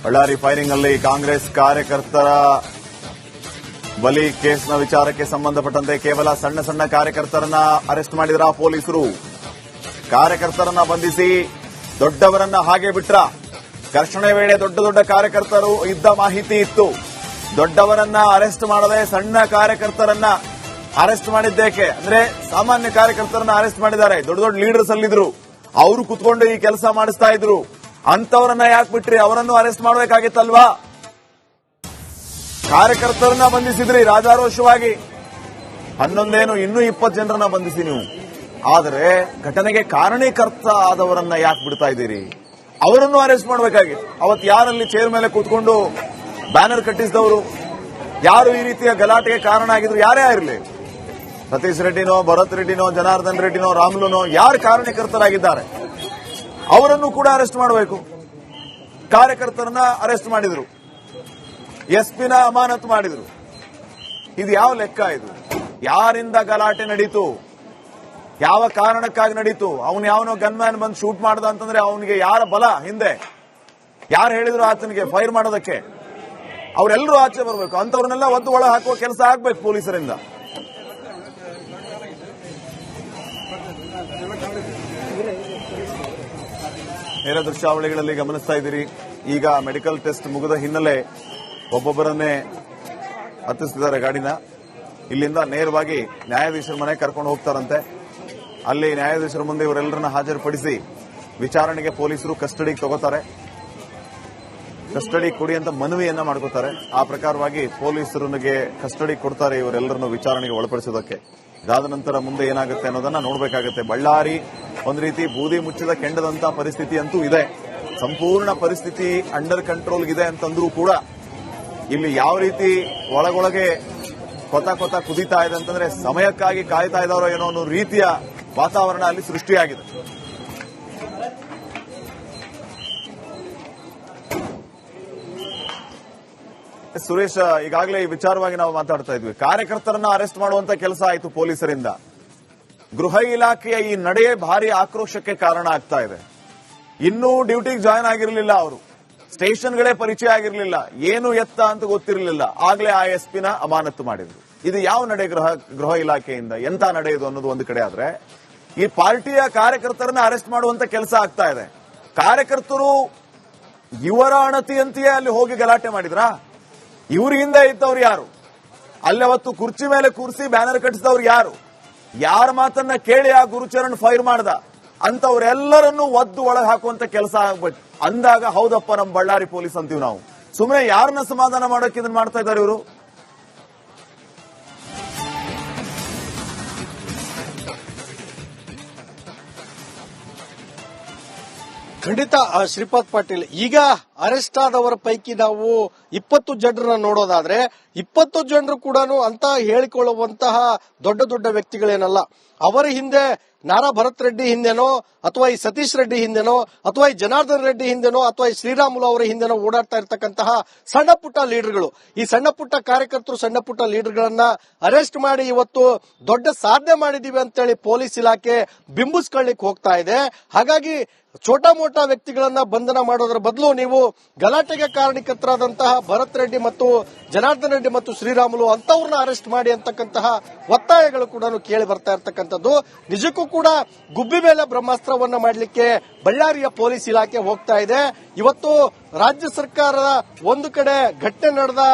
Ballari firing ನಲ್ಲಿ ಕಾಂಗ್ರೆಸ್ ಕಾರ್ಯಕರ್ತರ ಬಲಿ ಕೇಸ್ನ ವಿಚಾರಕ್ಕೆ ಸಂಬಂಧಪಟ್ಟಂತೆ ಕೇವಲ ಸಣ್ಣ ಸಣ್ಣ ಕಾರ್ಯಕರ್ತರನ್ನ ಅರೆಸ್ಟ್ ಮಾಡಿದ್ರ ಪೊಲೀಸರು. ಕಾರ್ಯಕರ್ತರನ್ನ ಬಂಧಿಸಿ ದೊಡ್ಡವರನ್ನ ಹಾಗೆ ಬಿಟ್ರ. ಘರ್ಷಣೆ ವೇಳೆ ದೊಡ್ಡ ದೊಡ್ಡ ಕಾರ್ಯಕರ್ತರು ಇದ್ದ ಮಾಹಿತಿ ಇತ್ತು. ದೊಡ್ಡವರನ್ನ ಅರೆಸ್ಟ್ ಮಾಡದೆ ಸಣ್ಣ ಕಾರ್ಯಕರ್ತರನ್ನ ಅರೆಸ್ಟ್ ಮಾಡಿದ್ದೇಕೆ ಅಂದ್ರೆ ಸಾಮಾನ್ಯ ಕಾರ್ಯಕರ್ತರನ್ನ ಅರೆಸ್ಟ್ ಮಾಡಿದ್ದಾರೆ. ದೊಡ್ಡ ದೊಡ್ಡ ಲೀಡರ್ಸ್ ಅಲ್ಲಿದ್ರು, ಅವರು ಕುತ್ಕೊಂಡು ಈ ಕೆಲಸ ಮಾಡಿಸ್ತಾ ಇದ್ರು. ಅಂತವರನ್ನ ಯಾಕೆ ಬಿಟ್ರಿ? ಅವರನ್ನು ಅರೆಸ್ಟ್ ಮಾಡಬೇಕಾಗಿತ್ತಲ್ವಾ? ಕಾರ್ಯಕರ್ತರನ್ನ ಬಂಧಿಸಿದ್ರಿ ರಾಜಾರೋಷವಾಗಿ. 11 ಇನ್ನೂ 20 ಜನರನ್ನ ಬಂಧಿಸಿ ನೀವು. ಆದರೆ ಘಟನೆಗೆ ಕಾರಣೀಕರ್ತ ಆದವರನ್ನ ಯಾಕೆ ಬಿಡ್ತಾ ಇದ್ದೀರಿ? ಅವರನ್ನು ಅರೆಸ್ಟ್ ಮಾಡಬೇಕಾಗಿತ್ತು. ಅವತ್ತು ಯಾರಲ್ಲಿ ಚೇರ್ ಮೇಲೆ ಕೂತ್ಕೊಂಡು ಬ್ಯಾನರ್ ಕಟ್ಟಿಸಿದವರು, ಯಾರು ಈ ರೀತಿಯ ಗಲಾಟೆಗೆ ಕಾರಣ ಆಗಿದ್ರು, ಯಾರೇ ಆಗಿರಲಿ, ಸತೀಶ್ ರೆಡ್ಡಿನೋ, ಭರತ್ ರೆಡ್ಡಿನೋ, ಜನಾರ್ದನ್ ರೆಡ್ಡಿನೋ, ರಾಮುಲುನೋ, ಯಾರು ಕಾರಣೀಕರ್ತರಾಗಿದ್ದಾರೆ ಅವರನ್ನು ಕೂಡ ಅರೆಸ್ಟ್ ಮಾಡಬೇಕು. ಕಾರ್ಯಕರ್ತರನ್ನ ಅರೆಸ್ಟ್ ಮಾಡಿದ್ರು, ಎಸ್ಪಿನ ಅಮಾನತು ಮಾಡಿದ್ರು. ಇದು ಯಾವ ಲೆಕ್ಕ? ಇದು ಯಾರಿಂದ ಗಲಾಟೆ ನಡೀತು? ಯಾವ ಕಾರಣಕ್ಕಾಗಿ ನಡೀತು? ಅವನು ಯಾವನೋ ಗನ್ಮ್ಯಾನ್ ಬಂದು ಶೂಟ್ ಮಾಡ್ದ ಅಂತಂದ್ರೆ ಅವನಿಗೆ ಯಾರ ಬಲ ಹಿಂದೆ? ಯಾರು ಹೇಳಿದ್ರು ಆತನಿಗೆ ಫೈರ್ ಮಾಡೋದಕ್ಕೆ? ಅವರೆಲ್ಲರೂ ಆಚೆ ಬರಬೇಕು. ಅಂತವ್ರನ್ನೆಲ್ಲ ಒದ್ದು ಒಳ ಹಾಕುವ ಕೆಲಸ ಆಗ್ಬೇಕು ಪೊಲೀಸರಿಂದ. ನೇರ ದೃಶ್ಯಾವಳಿಗಳಲ್ಲಿ ಗಮನಿಸ್ತಾ ಇದ್ದೀರಿ. ಈಗ ಮೆಡಿಕಲ್ ಟೆಸ್ಟ್ ಮುಗಿದ ಹಿನ್ನೆಲೆ ಒಬ್ಬೊಬ್ಬರನ್ನೇ ಹತ್ತಿಸ್ತಿದ್ದಾರೆ ಗಾಡಿನ. ಇಲ್ಲಿಂದ ನೇರವಾಗಿ ನ್ಯಾಯಾಧೀಶರ ಮನೆ ಕರ್ಕೊಂಡು ಹೋಗ್ತಾರಂತೆ. ಅಲ್ಲಿ ನ್ಯಾಯಾಧೀಶರ ಮುಂದೆ ಇವರೆಲ್ಲರನ್ನ ಹಾಜರುಪಡಿಸಿ ವಿಚಾರಣೆಗೆ ಪೊಲೀಸರು ಕಸ್ಟಡಿಗೆ ತಗೋತಾರೆ. ಕಸ್ಟಡಿ ಕೊಡಿ ಅಂತ ಮನವಿಯನ್ನ ಮಾಡ್ಕೋತಾರೆ. ಆ ಪ್ರಕಾರವಾಗಿ ಪೊಲೀಸರಿಗೆ ಕಸ್ಟಡಿ ಕೊಡ್ತಾರೆ ಇವರೆಲ್ಲರನ್ನು ವಿಚಾರಣೆಗೆ ಒಳಪಡಿಸೋದಕ್ಕೆ. ಇದಾದ ನಂತರ ಮುಂದೆ ಏನಾಗುತ್ತೆ ಅನ್ನೋದನ್ನ ನೋಡಬೇಕಾಗುತ್ತೆ. ಬಳ್ಳಾರಿ ಒಂದು ರೀತಿ ಬೂದಿ ಮುಚ್ಚಿದ ಕೆಂಡದಂತ ಪರಿಸ್ಥಿತಿ ಅಂತೂ ಇದೆ. ಸಂಪೂರ್ಣ ಪರಿಸ್ಥಿತಿ ಅಂಡರ್ ಕಂಟ್ರೋಲ್ ಇದೆ ಅಂತಂದ್ರೂ ಕೂಡ ಇಲ್ಲಿ ಯಾವ ರೀತಿ ಒಳಗೊಳಗೆ ಕೊತ ಕುದೀತಾ ಇದೆ ಅಂತಂದ್ರೆ ಸಮಯಕ್ಕಾಗಿ ಕಾಯ್ತಾ ಇದ್ದಾರೋ ಏನೋ ಅನ್ನೋ ರೀತಿಯ ವಾತಾವರಣ ಅಲ್ಲಿ ಸೃಷ್ಟಿಯಾಗಿದೆ. ಸುರೇಶ್, ಈಗಾಗಲೇ ಈ ವಿಚಾರವಾಗಿ ನಾವು ಮಾತಾಡ್ತಾ ಇದ್ವಿ. ಕಾರ್ಯಕರ್ತರನ್ನ ಅರೆಸ್ಟ್ ಮಾಡುವಂತ ಕೆಲಸ ಆಯಿತು ಪೊಲೀಸರಿಂದ. ಗೃಹ ಇಲಾಖೆಯ ಈ ನಡೆ ಭಾರಿ ಆಕ್ರೋಶಕ್ಕೆ ಕಾರಣ ಆಗ್ತಾ ಇದೆ. ಇನ್ನೂ ಡ್ಯೂಟಿಗೆ ಜಾಯ್ನ್ ಆಗಿರಲಿಲ್ಲ ಅವರು, ಸ್ಟೇಷನ್ಗಳೇ ಪರಿಚಯ ಆಗಿರಲಿಲ್ಲ, ಏನು ಎತ್ತ ಅಂತ ಗೊತ್ತಿರಲಿಲ್ಲ. ಆಗ್ಲೇ ಆ ಎಸ್ಪಿನ ಅಮಾನತು ಮಾಡಿದ್ರು. ಇದು ಯಾವ ನಡೆ ಗೃಹ ಇಲಾಖೆಯಿಂದ? ಎಂತ ನಡೆ ಇದು ಅನ್ನೋದು ಒಂದು ಕಡೆ ಆದ್ರೆ, ಈ ಪಾರ್ಟಿಯ ಕಾರ್ಯಕರ್ತರನ್ನ ಅರೆಸ್ಟ್ ಮಾಡುವಂತ ಕೆಲಸ ಆಗ್ತಾ ಇದೆ. ಕಾರ್ಯಕರ್ತರು ಇವರ ಅಣತಿಯಂತೆಯೇ ಅಲ್ಲಿ ಹೋಗಿ ಗಲಾಟೆ ಮಾಡಿದ್ರಾ? ಇವ್ರ ಹಿಂದೆ ಇದ್ದವ್ರು ಯಾರು? ಅಲ್ಲಿ ಅವತ್ತು ಕುರ್ಚಿ ಮೇಲೆ ಕೂರಿಸಿ ಬ್ಯಾನರ್ ಕಟ್ಟಿಸಿದವ್ರು ಯಾರು? ಯಾರ ಮಾತನ್ನ ಕೇಳಿ ಆ ಗುರುಚರಣ್ ಫೈರ್ ಮಾಡ್ದ ಅಂತವ್ರೆಲ್ಲರನ್ನೂ ಒದ್ದು ಒಳಗೆ ಹಾಕುವಂತ ಕೆಲಸ ಆಗ್ಬೇಕು. ಅಂದಾಗ ಹೌದಪ್ಪ ನಮ್ಮ ಬಳ್ಳಾರಿ ಪೊಲೀಸ್ ಅಂತೀವಿ ನಾವು. ಸುಮ್ಮನೆ ಯಾರನ್ನ ಸಮಾಧಾನ ಮಾಡೋಕೆ ಇದನ್ನ ಮಾಡ್ತಾ ಇದ್ದಾರೆ ಇವರು? ಖಂಡಿತ ಶ್ರೀಪಾದ್ ಪಾಟೀಲ್, ಈಗ ಅರೆಸ್ಟ್ ಆದವರ ಪೈಕಿ ನಾವು 20 ಜನರನ್ನ ನೋಡೋದಾದ್ರೆ 20 ಜನರು ಕೂಡ ಅಂತ ಹೇಳಿಕೊಳ್ಳುವಂತಹ ದೊಡ್ಡ ದೊಡ್ಡ ವ್ಯಕ್ತಿಗಳೇನಲ್ಲ. ಅವರ ಹಿಂದೆ ನಾರಾ ಭರತ್ ರೆಡ್ಡಿ ಹಿಂದೆನೋ, ಅಥವಾ ಈ ಸತೀಶ್ ರೆಡ್ಡಿ ಹಿಂದೆನೋ, ಅಥವಾ ಈ ಜನಾರ್ದನ್ ರೆಡ್ಡಿ ಹಿಂದೆನೋ, ಅಥವಾ ಈ ಶ್ರೀರಾಮುಲು ಅವರ ಹಿಂದೆನೋ ಓಡಾಡ್ತಾ ಇರ್ತಕ್ಕಂತಹ ಸಣ್ಣ ಪುಟ್ಟ ಲೀಡರ್ಗಳು, ಈ ಸಣ್ಣ ಪುಟ್ಟ ಕಾರ್ಯಕರ್ತರು, ಸಣ್ಣ ಪುಟ್ಟ ಲೀಡರ್ಗಳನ್ನ ಅರೆಸ್ಟ್ ಮಾಡಿ ಇವತ್ತು ದೊಡ್ಡ ಸಾಧನೆ ಮಾಡಿದೀವಿ ಅಂತೇಳಿ ಪೊಲೀಸ್ ಇಲಾಖೆ ಬಿಂಬಿಸ್ಕೊಳ್ಳಿಕ್ ಹೋಗ್ತಾ ಇದೆ. ಹಾಗಾಗಿ ಛೋಟಾ ಮೋಟಾ ವ್ಯಕ್ತಿಗಳನ್ನ ಬಂಧನ ಮಾಡೋದ್ರ ಬದಲು ನೀವು ಗಲಾಟೆಗೆ ಕಾರಣಕರ್ತರಾದಂತಹ ಭರತ್ ರೆಡ್ಡಿ ಮತ್ತು ಜನಾರ್ದನ್ ರೆಡ್ಡಿ ಮತ್ತು ಶ್ರೀರಾಮುಲು ಅಂತವ್ರನ್ನ ಅರೆಸ್ಟ್ ಮಾಡಿ ಅಂತಕ್ಕಂತಹ ಒತ್ತಾಯಗಳು ಕೂಡ ಕೇಳಿ ಬರ್ತಾ ಇರ್ತಕ್ಕಂಥದ್ದು. ನಿಜಕ್ಕೂ ಕೂಡ ಗುಬ್ಬಿ ಮೇಲೆ ಬ್ರಹ್ಮಾಸ್ತ್ರವನ್ನ ಮಾಡಲಿಕ್ಕೆ ಬಳ್ಳಾರಿಯ ಪೊಲೀಸ್ ಇಲಾಖೆ ಹೋಗ್ತಾ ಇದೆ. ಇವತ್ತು ರಾಜ್ಯ ಸರ್ಕಾರದ ಒಂದು ಕಡೆ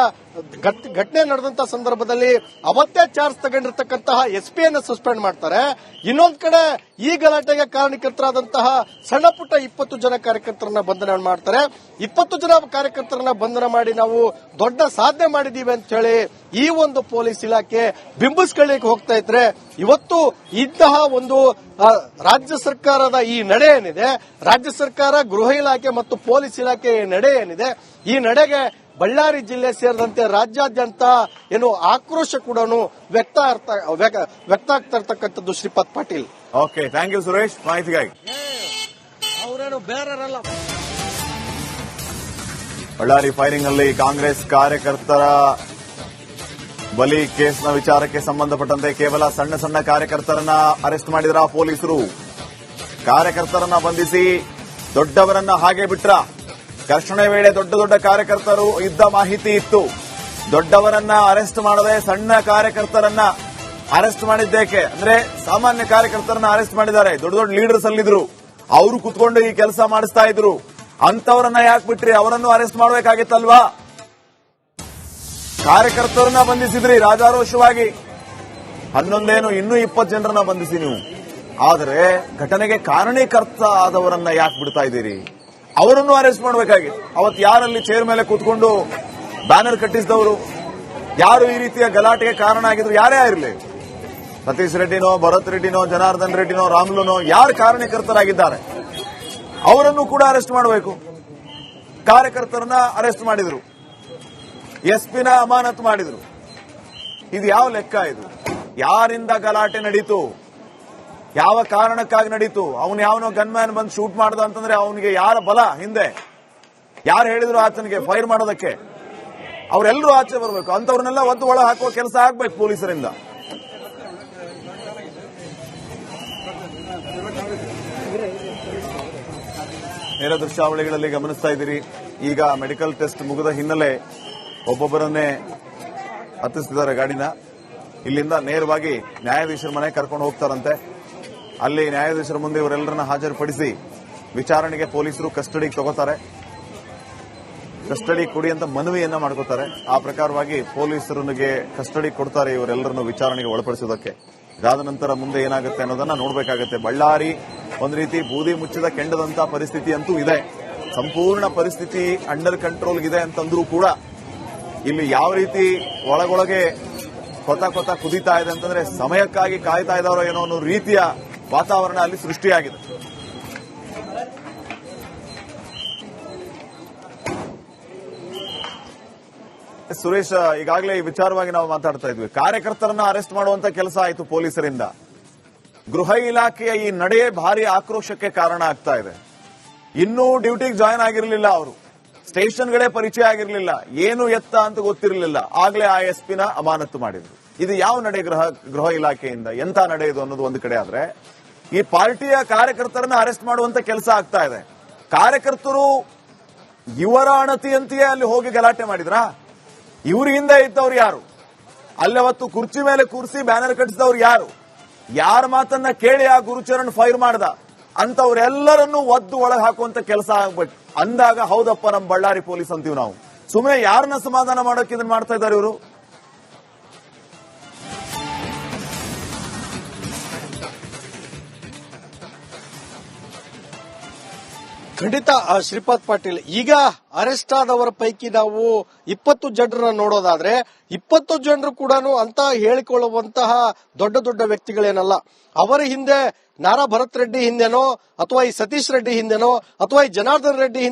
ಘಟನೆ ನಡೆದಂತ ಸಂದರ್ಭದಲ್ಲಿ ಅವತ್ತೇ ಚಾರ್ಜ್ ತಗೊಂಡಿರ್ತಕ್ಕಂತಹ ಎಸ್ಪಿಯನ್ನ ಸಸ್ಪೆಂಡ್ ಮಾಡ್ತಾರೆ. ಇನ್ನೊಂದು ಕಡೆ ಈ ಗಲಾಟೆಗೆ ಕಾರಣಕರ್ತರಾದಂತಹ ಸಣ್ಣ ಪುಟ್ಟ 20 ಜನ ಕಾರ್ಯಕರ್ತರನ್ನ ಬಂಧನ ಮಾಡ್ತಾರೆ. 20 ಜನ ಕಾರ್ಯಕರ್ತರನ್ನ ಬಂಧನ ಮಾಡಿ ನಾವು ದೊಡ್ಡ ಸಾಧನೆ ಮಾಡಿದೀವಿ ಅಂತ ಹೇಳಿ ಈ ಒಂದು ಪೊಲೀಸ್ ಇಲಾಖೆ ಬಿಂಬಿಸ್ಕೊಳ್ಳಿಕ್ಕೆ ಹೋಗ್ತಾ ಇದ್ರೆ, ಇವತ್ತು ಇಂತಹ ಒಂದು ರಾಜ್ಯ ಸರ್ಕಾರದ ಈ ನಡೆ ಏನಿದೆ, ರಾಜ್ಯ ಸರ್ಕಾರ, ಗೃಹ ಇಲಾಖೆ ಮತ್ತು ಪೊಲೀಸ್ ಇಲಾಖೆ ನಡೆ ಏನಿದೆ, ಈ ನಡೆಗೆ ಬಳ್ಳಾರಿ ಜಿಲ್ಲೆ ಸೇರಿದಂತೆ ರಾಜ್ಯಾದ್ಯಂತ ಏನು ಆಕ್ರೋಶ ಕೂಡ ವ್ಯಕ್ತ ಆಗ್ತಾ ಇರ್ತಕ್ಕಂಥದ್ದು Shripad Patil. Okay, thank you Suresh ಮಾಹಿತಿಗಾಗಿ. ಅವರೇನು ಬೇರೆಲ್ಲ. ಬಳ್ಳಾರಿ ಫೈರಿಂಗ್ ನಲ್ಲಿ ಕಾಂಗ್ರೆಸ್ ಕಾರ್ಯಕರ್ತರ ಬಲಿ ಕೇಸ್ನ ವಿಚಾರಕ್ಕೆ ಸಂಬಂಧಪಟ್ಟಂತೆ ಕೇವಲ ಸಣ್ಣ ಸಣ್ಣ ಕಾರ್ಯಕರ್ತರನ್ನ ಅರೆಸ್ಟ್ ಮಾಡಿದ್ರ ಪೊಲೀಸರು. ಕಾರ್ಯಕರ್ತರನ್ನ ಬಂಧಿಸಿ ದೊಡ್ಡವರನ್ನ ಹಾಗೆ ಬಿಟ್ರ. ಘರ್ಷಣೆ ವೇಳೆ ದೊಡ್ಡ ದೊಡ್ಡ ಕಾರ್ಯಕರ್ತರು ಇದ್ದ ಮಾಹಿತಿ ಇತ್ತು. ದೊಡ್ಡವರನ್ನ ಅರೆಸ್ಟ್ ಮಾಡದೆ ಸಣ್ಣ ಕಾರ್ಯಕರ್ತರನ್ನ ಅರೆಸ್ಟ್ ಮಾಡಿದ್ದೇಕೆ ಅಂದ್ರೆ ಸಾಮಾನ್ಯ ಕಾರ್ಯಕರ್ತರನ್ನ ಅರೆಸ್ಟ್ ಮಾಡಿದ್ದಾರೆ. ದೊಡ್ಡ ದೊಡ್ಡ ಲೀಡರ್ಸ್ ಅಲ್ಲಿದ್ರು, ಅವರು ಕುತ್ಕೊಂಡು ಈ ಕೆಲಸ ಮಾಡಿಸ್ತಾ ಇದ್ರು. ಅಂತವರನ್ನ ಯಾಕೆ ಬಿಟ್ರಿ? ಅವರನ್ನು ಅರೆಸ್ಟ್ ಮಾಡಬೇಕಾಗಿತ್ತಲ್ವಾ? ಕಾರ್ಯಕರ್ತರನ್ನ ಬಂಧಿಸಿದ್ರಿ ರಾಜಾರೋಷವಾಗಿ. 11 ಇನ್ನೂ 20 ಜನರನ್ನ ಬಂಧಿಸಿ ನೀವು. ಆದರೆ ಘಟನೆಗೆ ಕಾರಣೀಕರ್ತ ಆದವರನ್ನ ಯಾಕೆ ಬಿಡ್ತಾ ಇದ್ದೀರಿ? ಅವರನ್ನು ಅರೆಸ್ಟ್ ಮಾಡಬೇಕಾಗಿತ್ತು. ಅವತ್ತು ಯಾರಲ್ಲಿ ಚೇರ್ ಮೇಲೆ ಕೂತ್ಕೊಂಡು ಬ್ಯಾನರ್ ಕಟ್ಟಿಸಿದವರು, ಯಾರು ಈ ರೀತಿಯ ಗಲಾಟೆಗೆ ಕಾರಣ ಆಗಿದ್ರು, ಯಾರೇ ಆಗಿರಲಿ, ಸತೀಶ್ ರೆಡ್ಡಿನೋ, ಭರತ್ ರೆಡ್ಡಿನೋ, ಜನಾರ್ದನ್ ರೆಡ್ಡಿನೋ, ರಾಮ್ಲುನೋ, ಯಾರು ಕಾರಣೀಕರ್ತರಾಗಿದ್ದಾರೆ ಅವರನ್ನು ಕೂಡ ಅರೆಸ್ಟ್ ಮಾಡಬೇಕು. ಕಾರ್ಯಕರ್ತರನ್ನ ಅರೆಸ್ಟ್ ಮಾಡಿದ್ರು, ಎಸ್ಪಿನ ಅಮಾನತು ಮಾಡಿದ್ರು. ಇದು ಯಾವ ಲೆಕ್ಕ? ಇದು ಯಾರಿಂದ ಗಲಾಟೆ ನಡೀತು? ಯಾವ ಕಾರಣಕ್ಕಾಗಿ ನಡೀತು? ಅವನು ಯಾವನೋ ಗನ್ಮ್ಯಾನ್ ಬಂದು ಶೂಟ್ ಮಾಡ್ದ ಅಂತಂದ್ರೆ ಅವನಿಗೆ ಯಾರ ಬಲ ಹಿಂದೆ? ಯಾರು ಹೇಳಿದ್ರು ಆತನಿಗೆ ಫೈರ್ ಮಾಡೋದಕ್ಕೆ? ಅವರೆಲ್ಲರೂ ಆಚೆ ಬರಬೇಕು. ಅಂತವ್ರನ್ನೆಲ್ಲ ಒದ್ದು ಒಳ ಹಾಕುವ ಕೆಲಸ ಆಗ್ಬೇಕು ಪೊಲೀಸರಿಂದ. ನೇರ ದೃಶ್ಯಾವಳಿಗಳಲ್ಲಿ ಗಮನಿಸ್ತಾ ಇದ್ದೀರಿ. ಈಗ ಮೆಡಿಕಲ್ ಟೆಸ್ಟ್ ಮುಗಿದ ಹಿನ್ನೆಲೆ ಒಬ್ಬೊಬ್ಬರನ್ನೇ ಹತ್ತಿಸ್ತಿದ್ದಾರೆ ಗಾಡಿನ. ಇಲ್ಲಿಂದ ನೇರವಾಗಿ ನ್ಯಾಯಾಧೀಶರ ಮನೆ ಕರ್ಕೊಂಡು ಹೋಗ್ತಾರಂತೆ. ಅಲ್ಲಿ ನ್ಯಾಯಾಧೀಶರ ಮುಂದೆ ಇವರೆಲ್ಲರನ್ನ ಹಾಜರುಪಡಿಸಿ ವಿಚಾರಣೆಗೆ ಪೊಲೀಸರು ಕಸ್ಟಡಿಗೆ ತಗೋತಾರೆ. ಕಸ್ಟಡಿ ಕೊಡಿ ಅಂತ ಮನವಿಯನ್ನ ಮಾಡ್ಕೋತಾರೆ. ಆ ಪ್ರಕಾರವಾಗಿ ಪೊಲೀಸರಿಗೆ ಕಸ್ಟಡಿ ಕೊಡ್ತಾರೆ ಇವರೆಲ್ಲರನ್ನು ವಿಚಾರಣೆಗೆ ಒಳಪಡಿಸೋದಕ್ಕೆ. ಇದಾದ ನಂತರ ಮುಂದೆ ಏನಾಗುತ್ತೆ ಅನ್ನೋದನ್ನ ನೋಡಬೇಕಾಗುತ್ತೆ. ಬಳ್ಳಾರಿ ಒಂದು ರೀತಿ ಬೂದಿ ಮುಚ್ಚಿದ ಕೆಂಡದಂತ ಪರಿಸ್ಥಿತಿ ಅಂತೂ ಇದೆ. ಸಂಪೂರ್ಣ ಪರಿಸ್ಥಿತಿ ಅಂಡರ್ ಕಂಟ್ರೋಲ್ ಇದೆ ಅಂತಂದ್ರೂ ಕೂಡ ಇಲ್ಲಿ ಯಾವ ರೀತಿ ಒಳಗೊಳಗೆ ಕೊತ ಕುದೀತಾ ಇದೆ ಅಂತಂದ್ರೆ ಸಮಯಕ್ಕಾಗಿ ಕಾಯ್ತಾ ಇದ್ದಾರೋ ಏನೋ ಅನ್ನೋ ರೀತಿಯ ವಾತಾವರಣ ಅಲ್ಲಿ ಸೃಷ್ಟಿಯಾಗಿದೆ. ಸುರೇಶ್, ಈಗಾಗಲೇ ಈ ವಿಚಾರವಾಗಿ ನಾವು ಮಾತಾಡ್ತಾ ಇದ್ವಿ. ಕಾರ್ಯಕರ್ತರನ್ನ ಅರೆಸ್ಟ್ ಮಾಡುವಂತ ಕೆಲಸ ಆಯಿತು ಪೊಲೀಸರಿಂದ. ಗೃಹ ಇಲಾಖೆಯ ಈ ನಡೆ ಭಾರಿ ಆಕ್ರೋಶಕ್ಕೆ ಕಾರಣ ಆಗ್ತಾ ಇದೆ. ಇನ್ನೂ ಡ್ಯೂಟಿಗೆ ಜಾಯಿನ್ ಆಗಿರಲಿಲ್ಲ ಅವರು, ಸ್ಟೇಷನ್ಗಳೇ ಪರಿಚಯ ಆಗಿರಲಿಲ್ಲ, ಏನು ಎತ್ತ ಅಂತ ಗೊತ್ತಿರಲಿಲ್ಲ. ಆಗ್ಲೇ ಆ ಎಸ್ಪಿನ ಅಮಾನತು ಮಾಡಿದ್ರು. ಇದು ಯಾವ ನಡೆ ಗೃಹ ಇಲಾಖೆಯಿಂದ? ಎಂತ ನಡೆ ಇದು ಅನ್ನೋದು ಒಂದು ಕಡೆ ಆದ್ರೆ, ಈ ಪಾರ್ಟಿಯ ಕಾರ್ಯಕರ್ತರನ್ನ ಅರೆಸ್ಟ್ ಮಾಡುವಂತ ಕೆಲಸ ಆಗ್ತಾ ಇದೆ. ಕಾರ್ಯಕರ್ತರು ಇವರ ಅಣತಿಯಂತೆಯೇ ಅಲ್ಲಿ ಹೋಗಿ ಗಲಾಟೆ ಮಾಡಿದ್ರಾ? ಇವ್ರ ಹಿಂದೆ ಇದ್ದವ್ರು ಯಾರು? ಅಲ್ಲಿ ಅವತ್ತು ಕುರ್ಚಿ ಮೇಲೆ ಕೂರಿಸಿ ಬ್ಯಾನರ್ ಕಟ್ಟಿಸಿದವ್ರು ಯಾರು? ಯಾರ ಮಾತನ್ನ ಕೇಳಿ ಆ ಗುರುಚರಣ್ ಫೈರ್ ಮಾಡ್ದ ಅಂತವ್ರೆಲ್ಲರನ್ನೂ ಒದ್ದು ಒಳಗೆ ಹಾಕುವಂತ ಕೆಲಸ ಆಗ್ಬೇಕು. ಅಂದಾಗ ಹೌದಪ್ಪ, ನಮ್ಮ ಬಳ್ಳಾರಿ ಪೊಲೀಸ್ ಅಂತೀವಿ ನಾವು. ಸುಮ್ಮನೆ ಯಾರನ್ನ ಸಮಾಧಾನ ಮಾಡೋಕೆ ಇದನ್ನ ಮಾಡ್ತಾ ಇದ್ದಾರೆ ಇವರು? ಖಂಡಿತ ಶ್ರೀಪಾದ್ ಪಾಟೀಲ್, ಈಗ ಅರೆಸ್ಟ್ ಆದವರ ಪೈಕಿ ನಾವು 20 ಜನರನ್ನ ನೋಡೋದಾದ್ರೆ 20 ಜನರು ಕೂಡ ಅಂತ ಹೇಳಿಕೊಳ್ಳುವಂತಹ ದೊಡ್ಡ ದೊಡ್ಡ ವ್ಯಕ್ತಿಗಳೇನಲ್ಲ. ಅವರ ಹಿಂದೆ ನಾರಾ ಭರತ್ ರೆಡ್ಡಿ ಹಿಂದೆನೋ ಅಥವಾ ಈ ಸತೀಶ್ ರೆಡ್ಡಿ ಹಿಂದೆನೋ ಅಥವಾ ಈ ಜನಾರ್ದನ್ ರೆಡ್ಡಿ